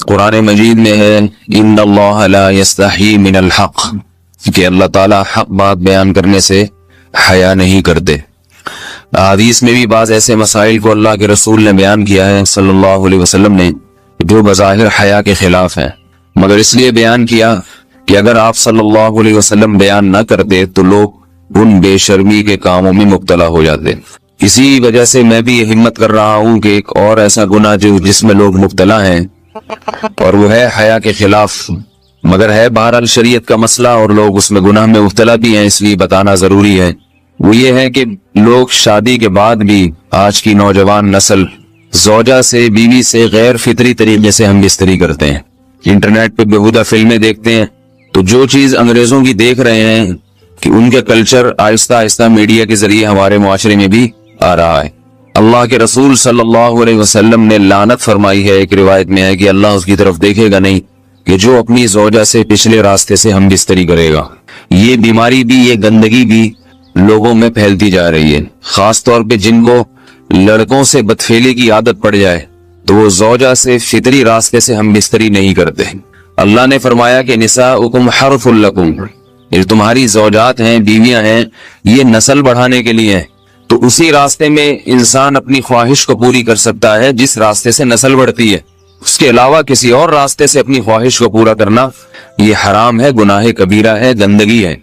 قرآن مجید میں ہے ان اللہ لا یستحی من الحق، کہ اللہ تعالیٰ حق بات بیان کرنے سے حیا نہیں کرتے۔ حدیث میں بھی بعض ایسے مسائل کو اللہ کے رسول نے بیان کیا ہے صلی اللہ علیہ وسلم نے جو بظاہر حیا کے خلاف ہیں، مگر اس لیے بیان کیا کہ اگر آپ صلی اللہ علیہ وسلم بیان نہ کرتے تو لوگ ان بے شرمی کے کاموں میں مبتلا ہو جاتے۔ اسی وجہ سے میں بھی یہ ہمت کر رہا ہوں کہ ایک اور ایسا گناہ جس میں لوگ مبتلا ہیں اور وہ ہے حیا کے خلاف، مگر ہے بہرحال شریعت کا مسئلہ اور لوگ اس میں گناہ میں مبتلا بھی ہیں، اس لیے بتانا ضروری ہے۔ وہ یہ ہے کہ لوگ شادی کے بعد بھی آج کی نوجوان نسل زوجہ سے، بیوی سے غیر فطری طریقے سے ہم بستری کرتے ہیں، انٹرنیٹ پہ بےہودہ فلمیں دیکھتے ہیں، تو جو چیز انگریزوں کی دیکھ رہے ہیں کہ ان کے کلچر آہستہ آہستہ میڈیا کے ذریعے ہمارے معاشرے میں بھی آ رہا ہے۔ اللہ کے رسول صلی اللہ علیہ وسلم نے لعنت فرمائی ہے، ایک روایت میں ہے کہ اللہ اس کی طرف دیکھے گا نہیں کہ جو اپنی زوجہ سے پچھلے راستے سے ہم بستری کرے گا۔ یہ بیماری بھی، یہ گندگی بھی لوگوں میں پھیلتی جا رہی ہے، خاص طور پہ جن کو لڑکوں سے بدفعلی کی عادت پڑ جائے تو وہ زوجہ سے فطری راستے سے ہم بستری نہیں کرتے۔ اللہ نے فرمایا کہ نساؤکم حرث لکم، یہ تمہاری زوجات ہیں، بیویاں ہیں، یہ نسل بڑھانے کے لیے ہیں، تو اسی راستے میں انسان اپنی خواہش کو پوری کر سکتا ہے جس راستے سے نسل بڑھتی ہے۔ اس کے علاوہ کسی اور راستے سے اپنی خواہش کو پورا کرنا یہ حرام ہے، گناہ کبیرہ ہے، گندگی ہے۔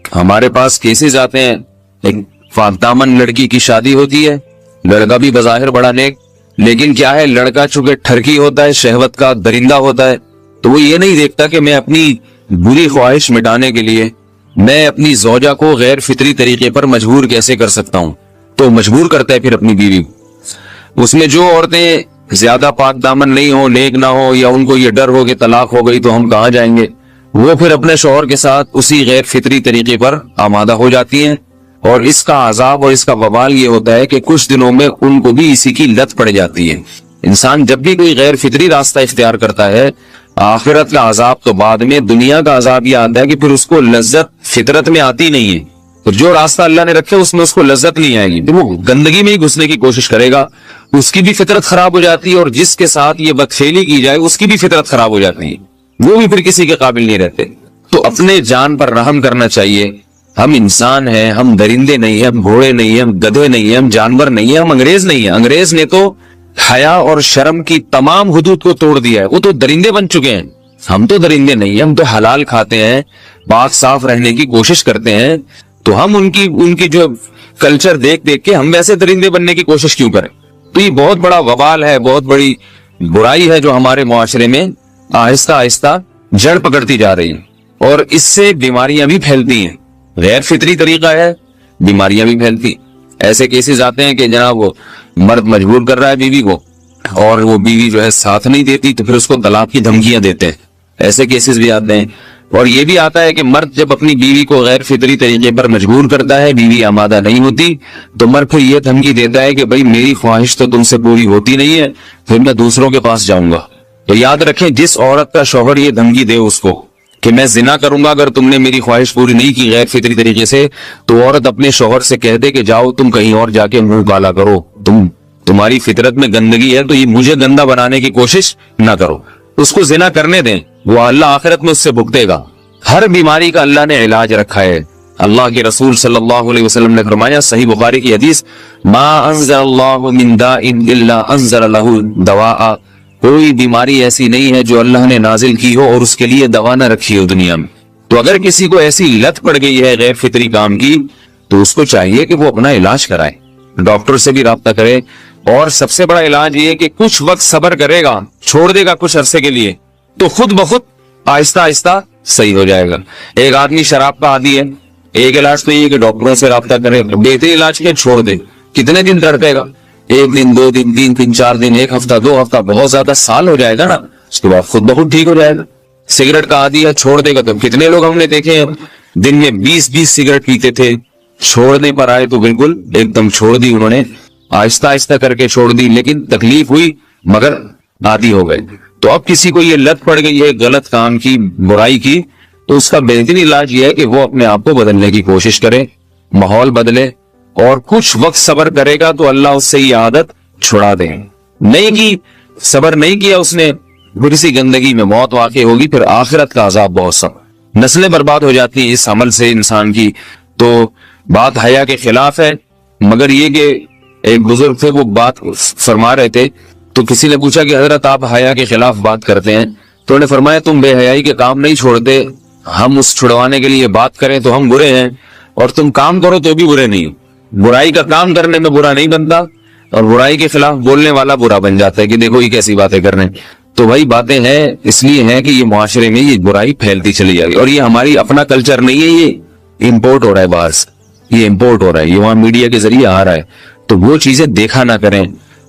ہمارے پاس کیسز آتے ہیں، ایک پاک دامن لڑکی کی شادی ہوتی ہے، لڑکا بھی بظاہر بڑا نیک، لیکن کیا ہے، لڑکا چونکہ ٹھرکی ہوتا ہے، شہوت کا درندہ ہوتا ہے، تو وہ یہ نہیں دیکھتا کہ میں اپنی بری خواہش مٹانے کے لیے میں اپنی زوجہ کو غیر فطری طریقے پر مجبور کیسے کر سکتا ہوں، تو مجبور کرتا ہے پھر اپنی بیوی کو۔ اس میں جو عورتیں زیادہ پاک دامن نہیں ہو، نیک نہ ہو، یا ان کو یہ ڈر ہو کہ طلاق ہو گئی تو ہم کہاں جائیں گے، وہ پھر اپنے شوہر کے ساتھ اسی غیر فطری طریقے پر آمادہ ہو جاتی ہیں، اور اس کا عذاب اور اس کا وبال یہ ہوتا ہے کہ کچھ دنوں میں ان کو بھی اسی کی لت پڑ جاتی ہے۔ انسان جب بھی کوئی غیر فطری راستہ اختیار کرتا ہے، آخرت کا عذاب تو بعد میں، دنیا کا عذاب یہ آتا ہے کہ پھر اس کو لذت فطرت میں آتی نہیں ہے، تو جو راستہ اللہ نے رکھے اس میں اس کو لذت نہیں آئے گی، تو وہ گندگی میں ہی گھسنے کی کوشش کرے گا، اس کی بھی فطرت خراب ہو جاتی ہے، اور جس کے ساتھ یہ بدفعلی کی جائے اس کی بھی فطرت خراب ہو جاتی ہے، وہ بھی پھر کسی کے قابل نہیں رہتے۔ تو اپنے جان پر رحم کرنا چاہیے۔ ہم انسان ہیں، ہم درندے نہیں ہیں، ہم گھوڑے نہیں ہیں، ہم گدھے نہیں ہیں، ہم جانور نہیں ہیں، ہم انگریز نہیں ہیں۔ انگریز نے تو حیا اور شرم کی تمام حدود کو توڑ دیا ہے، وہ تو درندے بن چکے ہیں، ہم تو درندے نہیں ہیں، ہم تو حلال کھاتے ہیں، پاک صاف رہنے کی کوشش کرتے ہیں، تو ہم ان کی جو کلچر دیکھ کے ہم ویسے درندے بننے کی کوشش کیوں کریں؟ تو یہ بہت بڑا وبال ہے، بہت بڑی برائی ہے جو ہمارے معاشرے میں آہستہ آہستہ جڑ پکڑتی جا رہی ہے، اور اس سے بیماریاں بھی پھیلتی ہیں۔ غیر فطری طریقہ ہے، بیماریاں بھی پھیلتی۔ ایسے کیسز آتے ہیں کہ جناب وہ مرد مجبور کر رہا ہے بیوی کو، اور وہ بیوی جو ہے ساتھ نہیں دیتی تو پھر اس کو طلاق کی دھمکیاں دیتے ہیں، ایسے کیسز بھی آتے ہیں۔ اور یہ بھی آتا ہے کہ مرد جب اپنی بیوی کو غیر فطری طریقے پر مجبور کرتا ہے، بیوی آمادہ نہیں ہوتی، تو مرد پھر یہ دھمکی دیتا ہے کہ بھائی میری خواہش تو تم سے پوری ہوتی نہیں ہے، پھر میں دوسروں کے پاس جاؤں گا۔ تو یاد رکھیں، جس عورت کا شوہر یہ دھمکی دے اس کو کہ میں زنا کروں گا اگر تم نے میری خواہش پوری نہیں کی غیر فطری طریقے سے، تو عورت اپنے شوہر سے کہہ دے کہ جاؤ تم کہیں اور جا کے منہ کالا کرو، تمہاری فطرت میں گندگی ہے تو یہ مجھے گندا بنانے کی کوشش نہ کرو، اس کو زنا کرنے دیں، وہ اللہ آخرت میں اس سے بھگتے گا۔ ہر بیماری کا اللہ نے علاج رکھا ہے۔ اللہ کے رسول صلی اللہ علیہ وسلم نے فرمایا، صحیح بخاری کی حدیث، ما انزل اللہ من داء الا انزل له دواء، کوئی بیماری ایسی نہیں ہے جو اللہ نے نازل کی ہو اور اس کے لیے دوا نہ رکھی ہو دنیا میں۔ تو اگر کسی کو ایسی لت پڑ گئی ہے غیر فطری کام کی، تو اس کو چاہیے کہ وہ اپنا علاج کرائے، ڈاکٹر سے بھی رابطہ کرے، اور سب سے بڑا علاج یہ کہ کچھ وقت صبر کرے گا، چھوڑ دے گا کچھ عرصے کے لیے، تو خود بخود آہستہ آہستہ صحیح ہو جائے گا۔ ایک آدمی شراب کا عادی ہے، ایک علاج تو یہ کہ ڈاکٹروں سے رابطہ کرے، بہترین علاج کے چھوڑ دے، کتنے دن تڑپے گا؟ ایک دن، دو دن، تین دن، چار دن، ایک ہفتہ، دو ہفتہ، بہت زیادہ سال ہو جائے گا نا، اس کے بعد خود بخود ٹھیک ہو جائے گا۔ سگریٹ کا عادی ہے، چھوڑ دے گا، تو کتنے لوگ ہم نے دیکھے ہیں دن میں 20 سگریٹ پیتے تھے، چھوڑنے پر آئے تو بالکل ایک دم چھوڑ دی انہوں نے، آہستہ آہستہ کر کے چھوڑ دی، لیکن تکلیف ہوئی مگر عادی ہو گئے۔ تو اب کسی کو یہ لت پڑ گئی ہے غلط کام کی، برائی کی، تو اس کا بہترین علاج یہ ہے کہ وہ اپنے آپ کو بدلنے کی کوشش کرے، ماحول بدلے، اور کچھ وقت صبر کرے گا تو اللہ اس سے یہ عادت چھڑا دے۔ نہیں کی، صبر نہیں کیا اس نے، پھر اسی گندگی میں موت واقع ہوگی، پھر آخرت کا عذاب بہت سخت، نسلیں برباد ہو جاتی ہیں اس عمل سے انسان کی۔ تو بات حیا کے خلاف ہے، مگر یہ کہ ایک بزرگ تھے وہ بات فرما رہے تھے، تو کسی نے پوچھا کہ حضرت آپ حیا کے خلاف بات کرتے ہیں، تو انہوں نے فرمایا تم بے حیائی کے کام نہیں چھوڑتے، ہم اس چھڑوانے کے لیے بات کریں تو ہم برے ہیں، اور تم کام کرو تو بھی برے نہیں ہو۔ برائی کا کام کرنے میں برا نہیں بنتا، اور برائی کے خلاف بولنے والا برا بن جاتا ہے کہ دیکھو یہ کیسی باتیں کر رہے ہیں۔ تو وہی باتیں ہیں، اس لیے ہیں کہ یہ معاشرے میں یہ برائی پھیلتی چلی جائے گی، اور یہ ہماری اپنا کلچر نہیں ہے، یہ امپورٹ ہو رہا ہے باہر سے، یہ امپورٹ ہو رہا ہے، یہ وہاں میڈیا کے ذریعے آ رہا ہے۔ تو وہ چیزیں دیکھا نہ کریں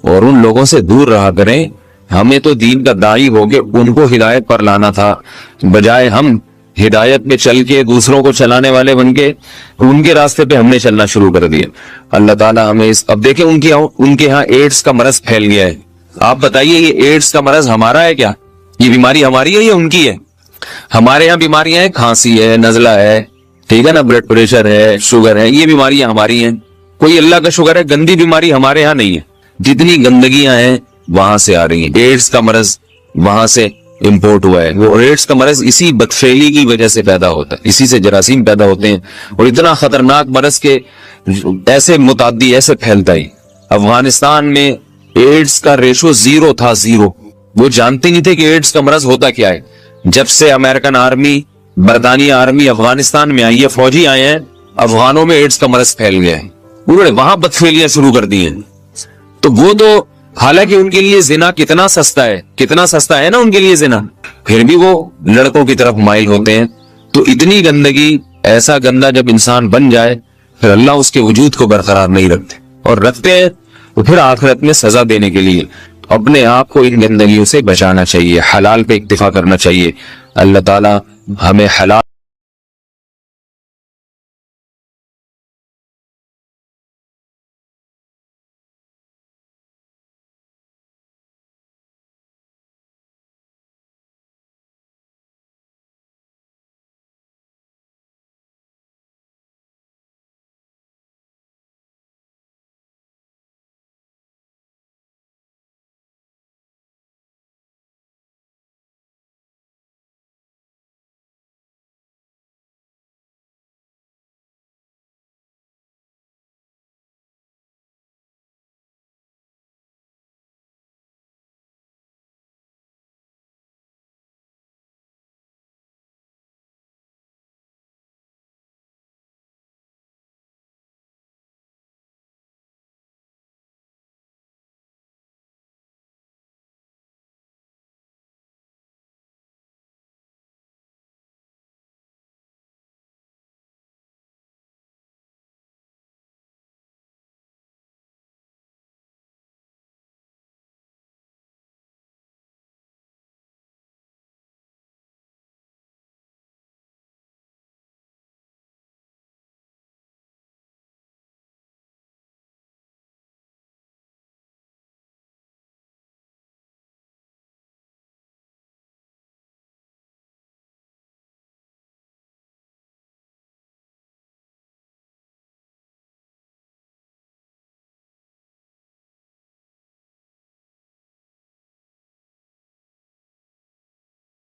اور ان لوگوں سے دور رہا کریں۔ ہمیں تو دین کا داعی ہو کے ان کو ہدایت پر لانا تھا، بجائے ہم ہدایت پہ چل کے دوسروں کو چلانے والے بن کے ان کے راستے پہ ہم نے چلنا شروع کر دیا۔ اللہ تعالیٰ ہمیں اب دیکھیں ان کے ہاں ایڈز کا مرض پھیل گیا ہے۔ آپ بتائیے یہ ایڈز کا مرض ہمارا ہے کیا؟ یہ بیماری ہماری ہے یا ان کی ہے؟ ہمارے یہاں بیماریاں ہیں، کھانسی ہے، نزلہ ہے، ٹھیک ہے نا، بلڈ پریشر ہے، شوگر ہے، یہ بیماریاں ہماری ہیں۔ کوئی اللہ کا شکر ہے گندی بیماری ہمارے یہاں نہیں ہے۔ جتنی گندگیاں ہیں وہاں سے آ رہی ہیں، ایڈز کا مرض وہاں سے امپورٹ ہوا ہے۔ وہ ایڈز کا مرض اسی بدفعلی کی وجہ سے پیدا ہوتا ہے، اسی سے جراثیم پیدا ہوتے ہیں، اور اتنا خطرناک مرض کے ایسے متعدی ایسے پھیلتا ہی۔ افغانستان میں ایڈز کا ریشو 0 تھا، 0۔ وہ جانتے نہیں تھے کہ ایڈز کا مرض ہوتا کیا ہے۔ جب سے امریکن آرمی، برطانیہ آرمی افغانستان میں آئی ہے، فوجی آئے ہیں، افغانوں میں ایڈز کا مرض پھیل گیا ہے، انہوں نے وہاں بدفعلیاں شروع کر دی ہیں۔ تو وہ تو حالانکہ ان کے لیے زنا کتنا سستا ہے، کتنا سستا ہے نا ان کے لیے زنا، پھر بھی وہ لڑکوں کی طرف مائل ہوتے ہیں۔ تو اتنی گندگی، ایسا گندا جب انسان بن جائے پھر اللہ اس کے وجود کو برقرار نہیں رکھتے، اور رکھتے ہیں تو پھر آخرت میں سزا دینے کے لیے اپنے آپ کو ان گندگیوں سے بچانا چاہیے، حلال پہ اکتفا کرنا چاہیے۔ اللہ تعالی ہمیں حلال